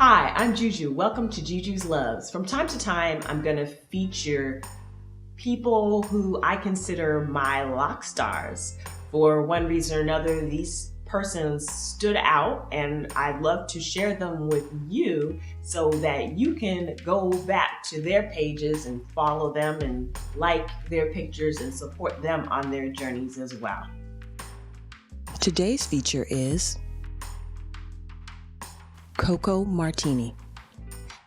Hi, I'm Juju. Welcome to Juju's Loves. From time to time, I'm going to feature people who I consider my loc stars. For one reason or another, these persons stood out, and I'd love to share them with you so that you can go back to their pages and follow them and like their pictures and support them on their journeys as well. Today's feature is Coco Martini.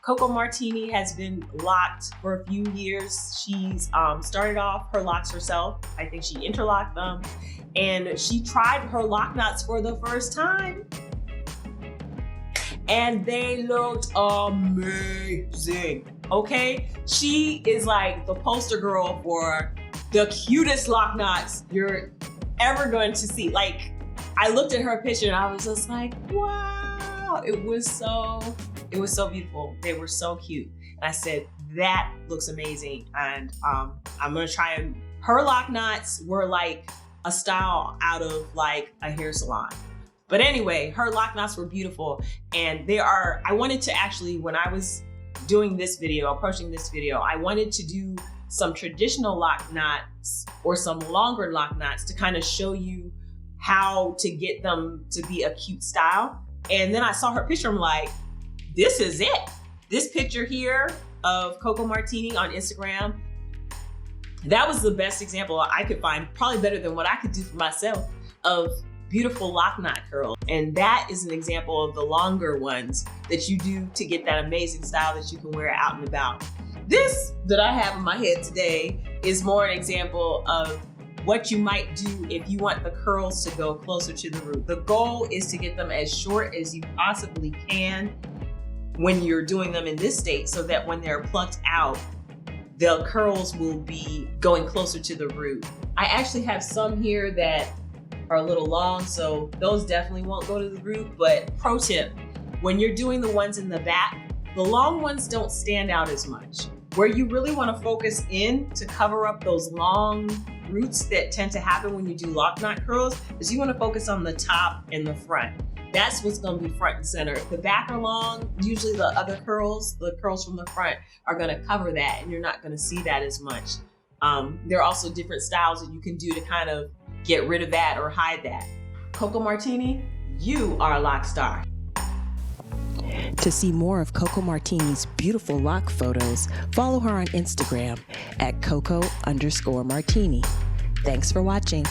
Coco Martini has been locked for a few years. She's started off her locks herself. I think she interlocked them, and she tried her lock knots for the first time, and they looked amazing. Okay, she is like the poster girl for the cutest lock knots you're ever going to see. Like, I looked at her picture and I was just like, wow. It was so beautiful. They were so cute. And I said, that looks amazing. And I'm gonna try them. Her lock knots were like a style out of like a hair salon. But anyway, her lock knots were beautiful. And I wanted to actually, when I was doing this video, approaching this video, I wanted to do some traditional lock knots or some longer lock knots to kind of show you how to get them to be a cute style. And then I saw her picture, I'm like, this is it. This picture here of Coco Martini on Instagram, that was the best example I could find, probably better than what I could do for myself, of beautiful lock knot curls. And that is an example of the longer ones that you do to get that amazing style that you can wear out and about. This that I have in my head today is more an example of what you might do if you want the curls to go closer to the root. The goal is to get them as short as you possibly can when you're doing them in this state, so that when they're plucked out, the curls will be going closer to the root. I actually have some here that are a little long, so those definitely won't go to the root. But pro tip, when you're doing the ones in the back, the long ones don't stand out as much. Where you really want to focus in to cover up those long roots that tend to happen when you do lock knot curls is you want to focus on the top and the front. That's what's going to be front and center. If the back are long, usually the other curls, the curls from the front, are going to cover that, and you're not going to see that as much. There are also different styles that you can do to kind of get rid of that or hide that. Coco Martini, you are a loc star. To see more of Coco Martini's beautiful lock photos, follow her on Instagram at Coco_Martini. Thanks for watching.